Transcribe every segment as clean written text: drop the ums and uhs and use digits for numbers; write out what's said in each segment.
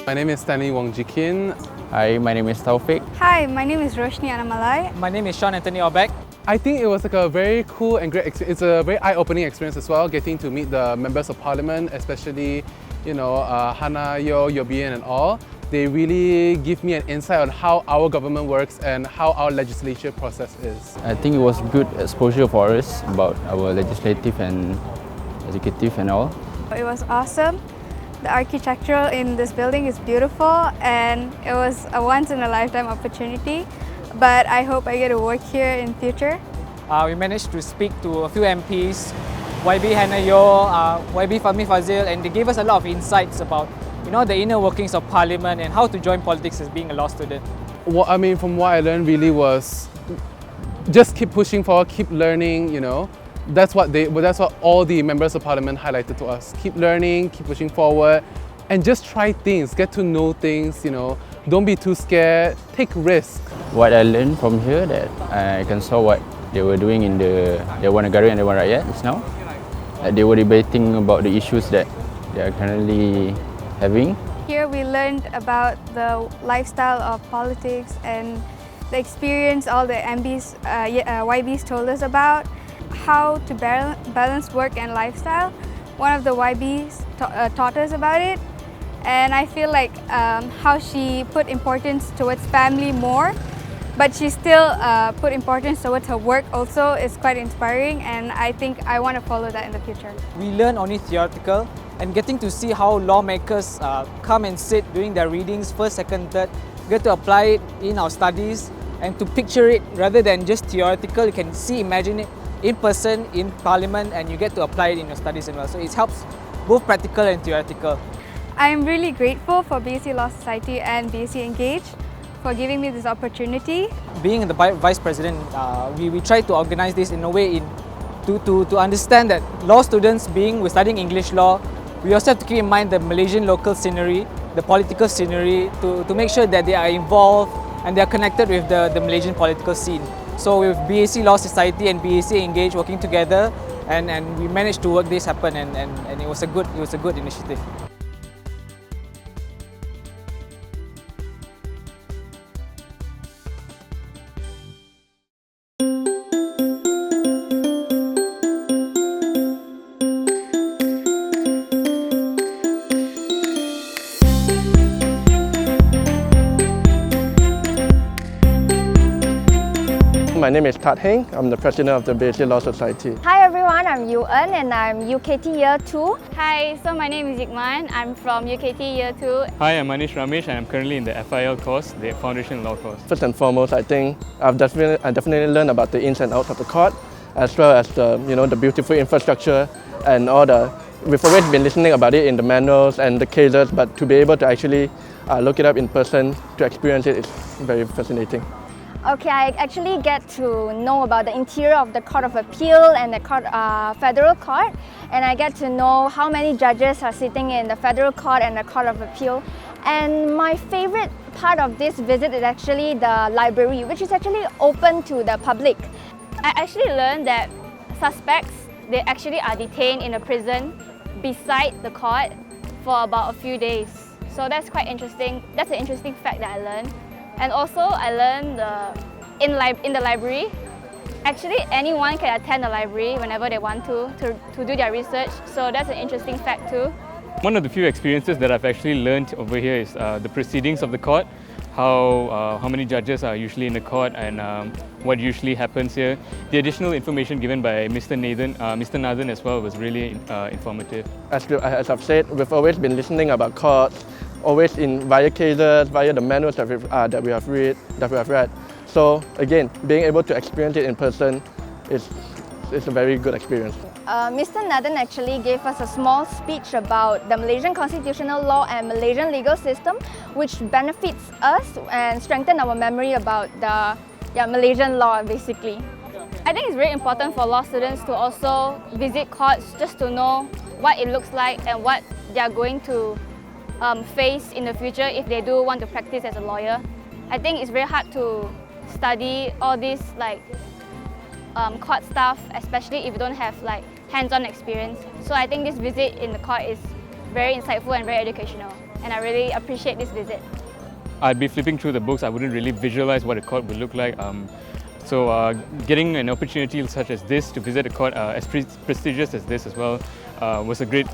My name is Stanley Wongjikin. Hi, my name is Taufik. Hi, my name is Roshni Anamalai. My name is Sean Anthony Obek. I think it was like a very cool and great experience. It's a very eye-opening experience as well, getting to meet the members of parliament, especially, Hannah Yeoh, YB and all. They really give me an insight on how our government works and how our legislature process is. I think it was good exposure for us about our legislative and executive and all. It was awesome. The architecture in this building is beautiful and it was a once-in-a-lifetime opportunity. But I hope I get to work here in future. We managed to speak to a few MPs, YB Hannah Yeoh, YB Fazil, and they gave us a lot of insights about the inner workings of Parliament and how to join politics as being a law student. From what I learned really was just keep pushing forward, keep learning, That's what all the members of Parliament highlighted to us. Keep learning, keep pushing forward, and just try things, get to know things, Don't be too scared, take risks. What I learned from here that I can saw what they were doing in the Dewan Negara and Dewan Rakyat just now. They were debating about the issues that they are currently having. Here we learned about the lifestyle of politics and the experience all the YBs told us about, how to balance work and lifestyle. One of the YBs taught us about it. And I feel like how she put importance towards family more, but she still put importance towards her work also is quite inspiring, and I think I want to follow that in the future. We learn only theoretical, and getting to see how lawmakers come and sit during their readings, first, second, third, get to apply it in our studies and to picture it rather than just theoretical. You can imagine it in person, in Parliament, and you get to apply it in your studies as well. So it helps both practical and theoretical. I am really grateful for BAC Law Society and BAC Engage for giving me this opportunity. Being the Vice President, we try to organize this in a way to understand that law students we're studying English law, we also have to keep in mind the Malaysian local scenery, the political scenery, to make sure that they are involved and they are connected with the Malaysian political scene. So with BAC Law Society and BAC Engage working together, and we managed to work this happen, and it was a good initiative. My name is Tat Heng. I'm the president of the BAC Law Society. Hi everyone, I'm Yu En and I'm UKT Year 2. Hi, so my name is Ikman. I'm from UKT Year 2. Hi, I'm Manish Ramesh and I'm currently in the FIL course, the Foundation Law course. First and foremost, I think I definitely learned about the ins and outs of the court, as well as the beautiful infrastructure and all the. We've always been listening about it in the manuals and the cases, but to be able to actually look it up in person, to experience it, is very fascinating. Okay, I actually get to know about the interior of the Court of Appeal and the Federal Court, and I get to know how many judges are sitting in the Federal Court and the Court of Appeal. And my favorite part of this visit is actually the library, which is actually open to the public. I actually learned that suspects, they actually are detained in a prison beside the court for about a few days. So that's quite interesting. That's an interesting fact that I learned. And also I learned in the library, actually anyone can attend the library whenever they want to do their research. So that's an interesting fact too. One of the few experiences that I've actually learned over here is the proceedings of the court, how many judges are usually in the court and what usually happens here. The additional information given by Mr. Nathan as well was really informative. As I've said, we've always been listening about courts, always via cases, via the manuals that we have read. So again, being able to experience it in person is a very good experience. Mr. Nathan actually gave us a small speech about the Malaysian constitutional law and Malaysian legal system, which benefits us and strengthen our memory about the Malaysian law basically. I think it's very important for law students to also visit courts just to know what it looks like and what they are going to face in the future if they do want to practice as a lawyer. I think it's very hard to study all this court stuff, especially if you don't have hands-on experience. So I think this visit in the court is very insightful and very educational. and I really appreciate this visit. I'd be flipping through the books, I wouldn't really visualize what a court would look like. So getting an opportunity such as this to visit a court as prestigious as this as well was a great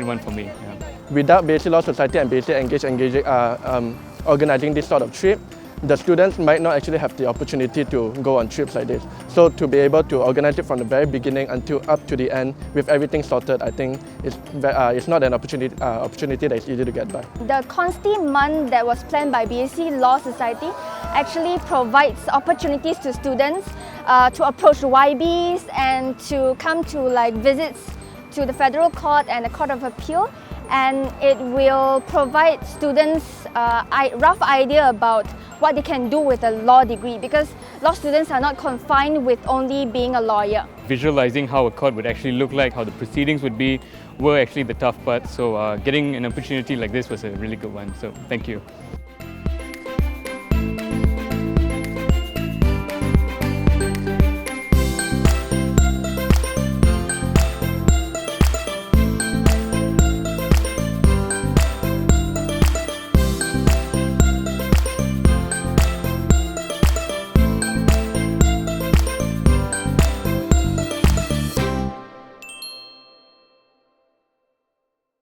one for me. Yeah. Without BAC Law Society and BAC organizing this sort of trip, the students might not actually have the opportunity to go on trips like this. So to be able to organize it from the very beginning until up to the end with everything sorted, I think it's not an opportunity that is easy to get by. The Consti month that was planned by BAC Law Society actually provides opportunities to students to approach YBs and to come to like visits to the Federal Court and the Court of Appeal, and it will provide students a rough idea about what they can do with a law degree, because law students are not confined with only being a lawyer. Visualizing how a court would actually look like, how the proceedings would be, were actually the tough part. So getting an opportunity like this was a really good one. So thank you.